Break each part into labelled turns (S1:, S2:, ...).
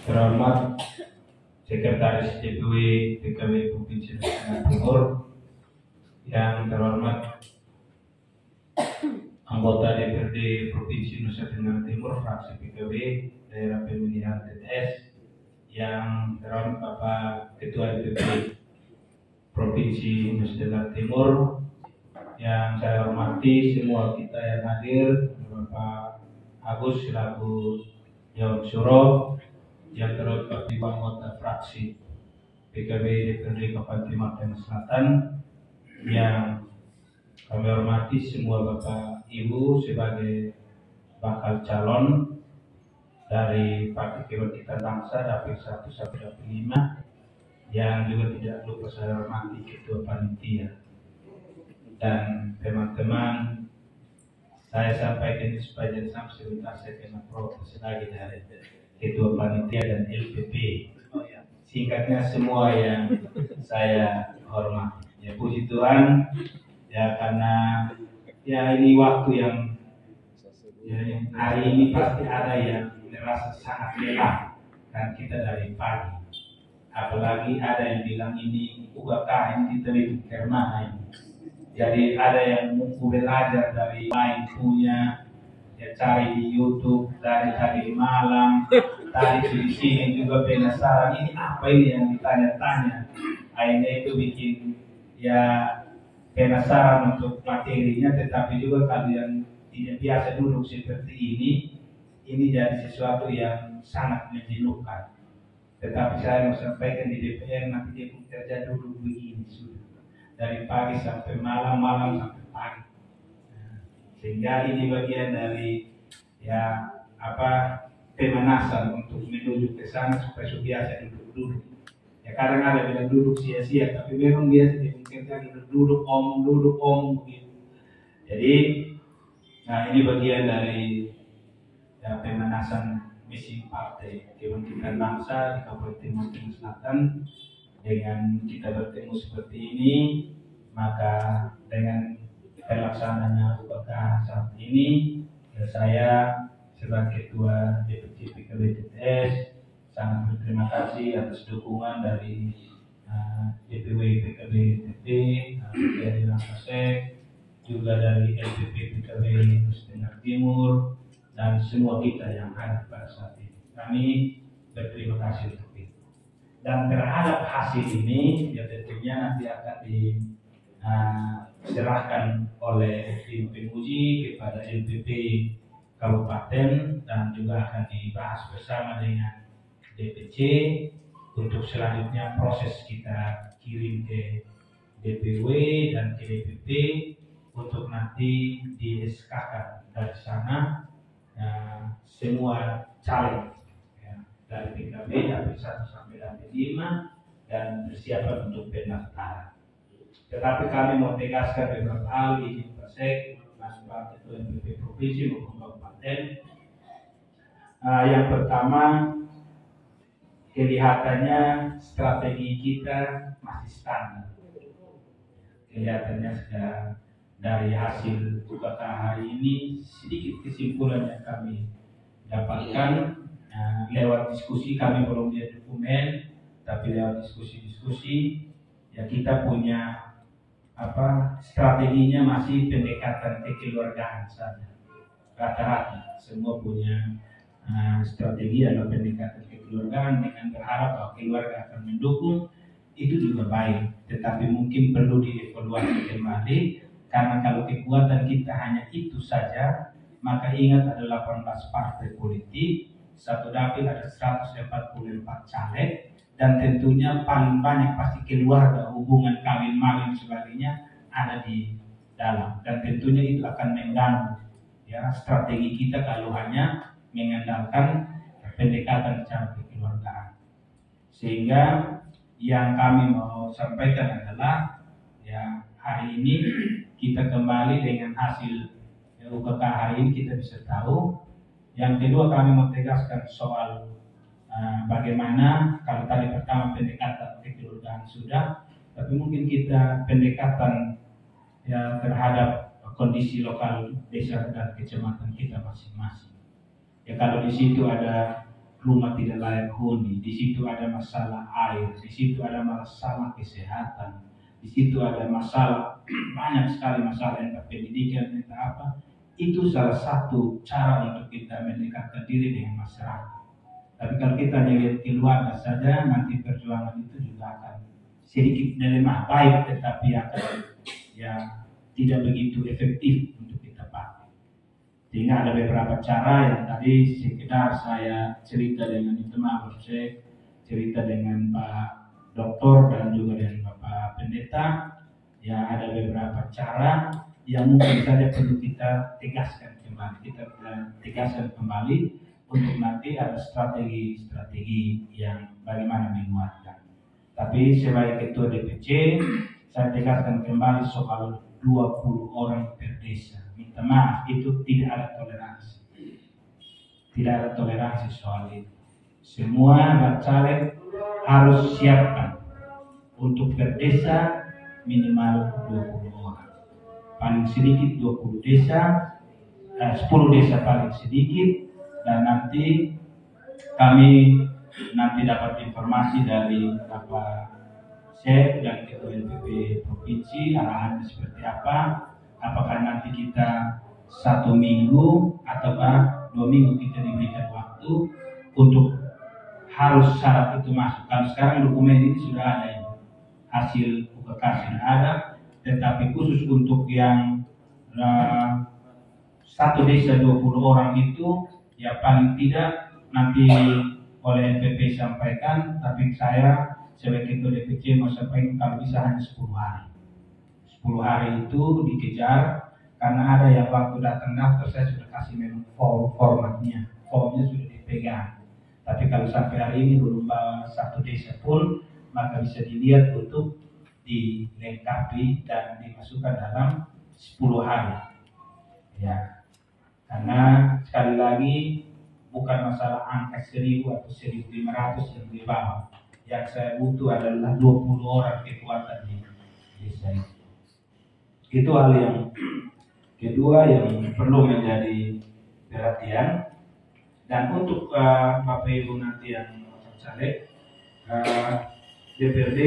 S1: Terhormat Sekretaris DPW PKB Provinsi Nusa Tenggara Timur, yang terhormat anggota DPRD Provinsi Nusa Tenggara Timur fraksi PKB daerah pemilihan TTS, yang terhormat Bapak Ketua DPP Provinsi Nusa Tenggara Timur, yang saya hormati semua kita yang hadir, Bapak Agus selaku Dewan Syuro, yang terhormat Ibu anggota fraksi PKB DPRD Kabupaten Timur Tengah Selatan, yang kami hormati semua Bapak Ibu sebagai bakal calon dari Partai Kebangkitan Bangsa Dapil 1 sampai Dapil 5, yang juga tidak lupa saya hormati Ketua Panitia. Dan teman-teman, saya sampaikan ini supaya jangan sebentar saya kena protes lagi dari Ketua Panitia dan LPP. Singkatnya semua yang saya hormati. Ya puji Tuhan, ya karena ya ini waktu yang hari ini pasti ada yang merasa sangat lelah dan kita dari pagi. Apalagi ada yang bilang ini UKKM kita itu karena ini. Jadi ada yang mau belajar dari main punya, ya cari di YouTube dari tadi malam, tadi di sini juga penasaran ini apa ini yang ditanya-tanya. Akhirnya itu bikin ya penasaran untuk materinya, tetapi juga kalian tidak biasa duduk seperti ini jadi sesuatu yang sangat menjenuhkan. Tetapi saya mau sampaikan di DPR nanti dia kerja duduk begini sudah dari pagi sampai malam, malam sampai pagi. Sehingga ini bagian dari ya pemanasan untuk menuju ke sana supaya biasa duduk-duduk. Ya kadang ada bilang duduk sia-sia, tapi memang biasa dia duduk omong begitu. Jadi, nah ini bagian dari ya, pemanasan misi Partai Kebangkitan Bangsa di Kabupaten Timur Tengah Selatan. Dengan kita bertemu seperti ini, maka dengan pelaksananya UKK saat ini, ya saya sebagai Ketua DPC PKB TTS sangat berterima kasih atas dukungan dari DPW PKB TT, dari Langsasek, juga dari LPP PKB Nusa Tenggara Timur, dan semua kita yang hadir pada saat ini. Kami berterima kasih untuk itu. Dan terhadap hasil ini, ya tentunya nanti akan diserahkan oleh tim penguji kepada LPP Kabupaten dan juga akan dibahas bersama dengan DPC untuk selanjutnya proses kita kirim ke DPW dan ke DPP untuk nanti di-SK-kan dari sana semua caleg dari PKB dari 1 sampai dari 5 dan persiapan untuk pendaftaran. Tetapi kami mau tegaskan beberapa hal di Persek, Ketua MPP Provinsi maupun Kabupaten. Yang pertama, kelihatannya strategi kita masih standar. Kelihatannya dari hasil UKK hari ini sedikit kesimpulan yang kami dapatkan. Lewat diskusi, kami belum lihat dokumen, tapi lewat diskusi ya kita punya strateginya masih pendekatan kekeluargaan saja. Rata-rata semua punya strategi adalah pendekatan kekeluargaan dengan berharap bahwa keluarga akan mendukung. Itu juga baik, tetapi mungkin perlu dievaluasi kembali, karena kalau kekuatan kita hanya itu saja, maka ingat ada 18 partai politik, satu dapil ada 144 caleg, dan tentunya paling banyak pasti keluarga, hubungan kawin mawin sebagainya ada di dalam, dan tentunya itu akan mengganggu ya strategi kita kalau hanya mengandalkan pendekatan cara kekeluargaan. Sehingga yang kami mau sampaikan adalah ya hari ini kita kembali dengan hasil UKK hari ini kita bisa tahu. Yang kedua, kami mau tegaskan soal bagaimana kalau tadi pertama pendekatan kekeluargaan sudah, tapi mungkin kita pendekatan ya terhadap kondisi lokal desa dan kecamatan kita masing-masing. Ya kalau di situ ada rumah tidak layak huni, di situ ada masalah air, di situ ada masalah kesehatan, di situ ada masalah banyak sekali masalah, entah pendidikan, entah apa. Itu salah satu cara untuk kita mendekatkan diri dengan masyarakat. Tapi kalau kita lihat keluarga saja, nanti perjuangan itu juga akan sedikit melemah, baik tetapi akan ya tidak begitu efektif untuk kita pakai. Sehingga ada beberapa cara yang tadi sekedar saya cerita dengan teman saya, cerita dengan Pak Doktor dan juga dengan Bapak Pendeta. Ya ada beberapa cara yang mungkin saja perlu kita tegaskan kembali, untuk nanti ada strategi-strategi yang bagaimana menguatkan. Tapi sebagai ketua DPC, saya tegaskan kembali soal 20 orang per desa. Minta maaf, itu tidak ada toleransi. Tidak ada toleransi soal itu. Semua bacalek harus siapkan untuk per desa minimal 20 orang. Paling sedikit 20 desa, 10 desa paling sedikit. Dan nanti kami dapat informasi dari Bapak Syekh dan Ketua LPP Provinsi arahannya seperti apa. Apakah nanti kita 1 minggu ataukah 2 minggu kita diberikan waktu untuk harus syarat itu masuk. Kalau sekarang dokumen ini sudah ada ya, hasil UKK sudah ada, tetapi khusus untuk yang 1 desa 20 orang itu ya paling tidak nanti oleh LPP sampaikan, tapi saya sebagai ketua DPC mau sampaikan kalau bisa hanya 10 hari. 10 hari itu dikejar, karena ada yang waktu datang daftar saya sudah kasih memang formatnya, formnya sudah dipegang. Tapi kalau sampai hari ini belum bawa 1 desa pun, maka bisa dilihat untuk dilengkapi dan dimasukkan dalam 10 hari. Ya, karena sekali lagi bukan masalah angka 1000 atau 1500 yang di bawah. Yang saya butuh adalah 20 orang kekuatan di desa itu. Itu hal yang kedua yang perlu menjadi perhatian. Dan untuk Bapak Ibu nanti yang caleg, DPRD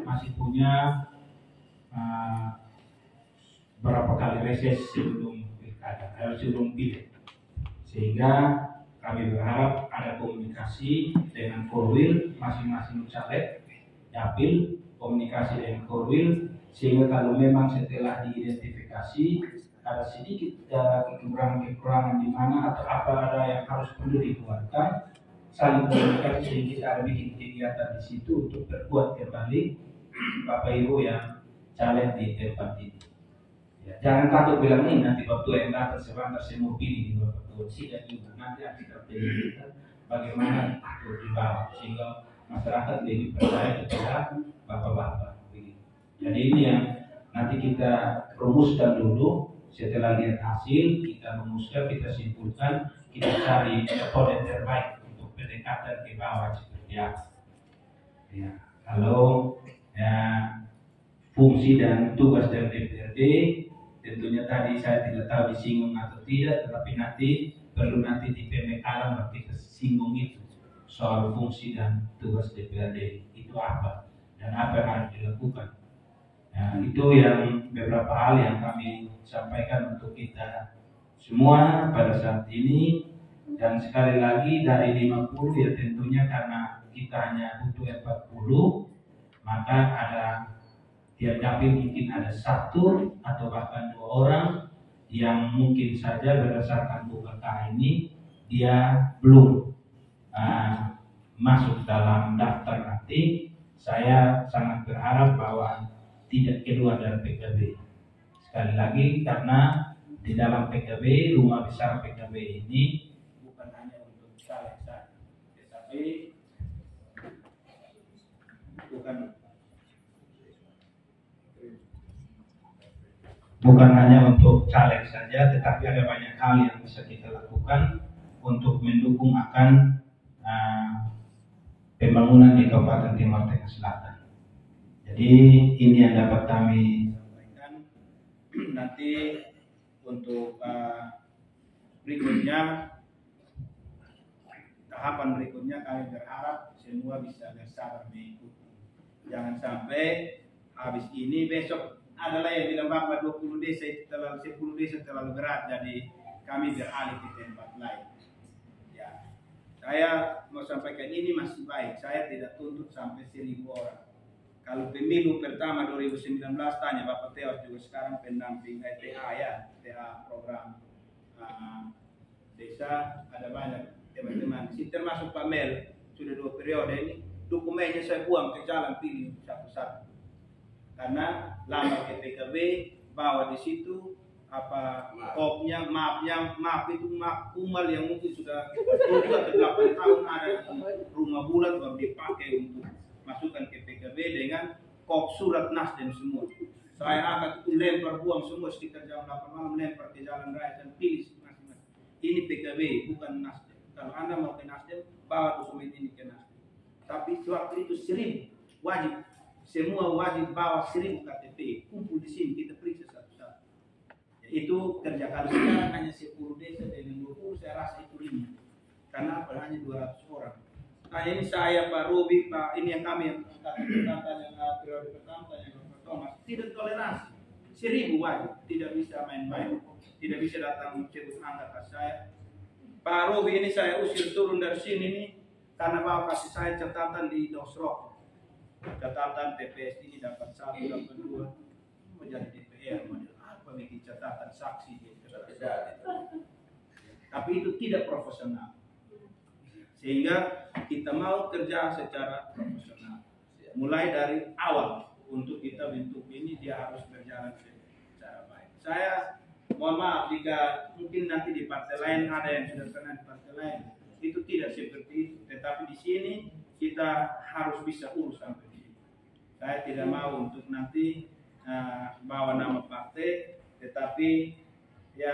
S1: masih punya berapa kali reses sebelum pilih, sehingga kami berharap ada komunikasi dengan Korwil masing-masing caleg, dapil komunikasi dengan Korwil, sehingga kalau memang setelah diidentifikasi ada sedikit kekurangan di mana atau apa ada yang harus perlu dikeluarkan, saling komunikasi sehingga kita ada bikin kegiatan di situ untuk berbuat kembali Bapak Ibu yang caleg di tempat ini. Ya, jangan takut bilang ini nanti waktu yang datang sebentar saya mau pilih di Bapak Tua, tidak juga. Nanti kita pilih kita bagaimana atur di bawah sehingga masyarakat lebih percaya kepada bapak-bapak. Jadi ini yang nanti kita rumuskan dulu. Setelah lihat hasil, kita rumuskan, kita simpulkan, kita cari metode terbaik untuk pendekatan ke bawah seperti apa. Ya, kalau ya, fungsi dan tugas dari DPRD tentunya tadi saya tidak tahu disinggung atau tidak, tetapi nanti perlu nanti di pemekaran kita singgung itu soal fungsi dan tugas DPRD itu apa dan apa yang harus dilakukan. Ya, itu yang beberapa hal yang kami sampaikan untuk kita semua pada saat ini. Dan sekali lagi dari 50 ya tentunya karena kita hanya butuh 40, maka ada tiap dapil mungkin ada 1 atau bahkan 2 orang yang mungkin saja berdasarkan UKK ini dia belum masuk dalam daftar nanti. Saya sangat berharap bahwa tidak keluar dari PKB. Sekali lagi karena di dalam PKB, rumah besar PKB ini bukan hanya untuk caleg saja, tetapi bukan hanya untuk caleg saja, tetapi ada banyak hal yang bisa kita lakukan untuk mendukung akan pembangunan di Kabupaten Timur Tengah Selatan. Jadi ini yang dapat kami sampaikan. Nanti untuk berikutnya
S2: tahapan berikutnya kami berharap semua bisa bersabar mengikuti. Jangan sampai habis ini besok adalah yang bilang Bapak 20 desa itu terlalu 10 desa terlalu berat, jadi kami beralih ke tempat lain. Ya, saya mau sampaikan ini masih baik. Saya tidak tuntut sampai 1000 orang. Kalau pemilu pertama 2019 tanya Bapak Teo juga sekarang pendamping TA ya, TA program desa, ada banyak teman-teman. Di termasuk Pak Mel sudah 2 periode ini, dokumennya saya buang ke jalan pilih satu-satu. Karena lama ke PKB bawa di situ apa kopnya, map itu map kumal yang mungkin sudah 8 tahun ada di rumah bulat baru dipakai untuk masukkan ke PKB dengan kop surat Nasdem semua. Saya angkat itu lempar buang semua sekitar jam 8 malam, lempar ke jalan raya dan pilih masing-masing. Ini PKB bukan Nasdem. Kalau Anda mau ke Nasdem, bawa dokumen ini ke Nasdem. Tapi waktu itu 1000 wajib. Semua wajib bawa 1000 KTP, kumpul di sini, kita periksa satu-satu. Ya, itu kerja. Kalau sekarang hanya 10 desa dengan 20, saya rasa itu ringan. Karena apa? Hanya 200 orang. Nah ini saya, Pak Robi, Pak, ini yang kami yang tanya periode pertama, tanya Dr. Thomas, tidak toleransi. 1000 wajib, tidak bisa main-main, tidak bisa datang sebut angkat saya. Pak Robi ini saya usir turun dari sini nih, karena Bapak kasih saya catatan di Dosrok. Catatan TPS ini dapat 1, dapat 2, menjadi DPR, apa bikin catatan saksi di tapi itu tidak profesional. Sehingga kita mau kerja secara profesional. Mulai dari awal untuk kita bentuk ini dia harus berjalan secara baik. Saya mohon maaf jika mungkin nanti di partai lain ada yang sudah pernah di partai lain, itu tidak seperti itu. Tetapi di sini kita harus bisa urus sampai di sini. Saya tidak mau untuk nanti bawa nama partai, tetapi ya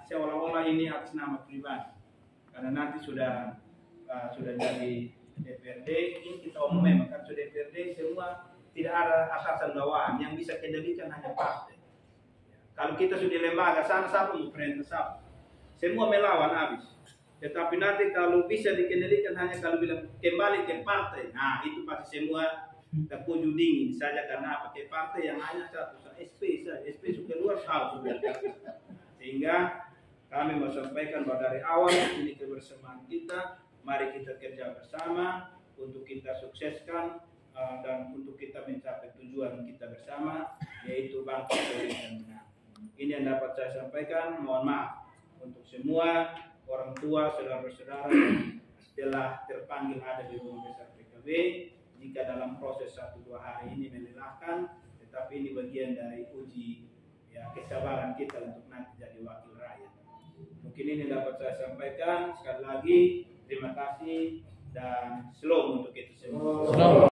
S2: seolah-olah ini atas nama pribadi. Karena nanti sudah jadi DPRD, ini kita umumnya kan sudah DPRD semua tidak ada atasan bawahan, yang bisa kendalikan hanya partai. Kalau kita sudah lembaga sana siapa mau perintah siapa, semua melawan habis. Tetapi nanti kalau bisa dikendalikan hanya kalau bilang kembali ke partai, nah itu pasti semua terpuju dingin saja. Karena apa? Ke partai yang hanya satu, SP saja, SP sudah luar tahu. Sehingga kami mau sampaikan bahwa dari awal ini kebersamaan kita. Mari kita kerja bersama untuk kita sukseskan dan untuk kita mencapai tujuan kita bersama, yaitu bangsa dan negara. Ini yang dapat saya sampaikan. Mohon maaf untuk semua orang tua, saudara-saudara yang telah terpanggil ada di Rumah Besar PKB. Jika dalam proses 1-2 hari ini melelahkan, tetapi ini bagian dari uji ya, kesabaran kita untuk nanti jadi wakil rakyat. Mungkin ini dapat saya sampaikan. Sekali lagi terima kasih dan shalom untuk kita semua.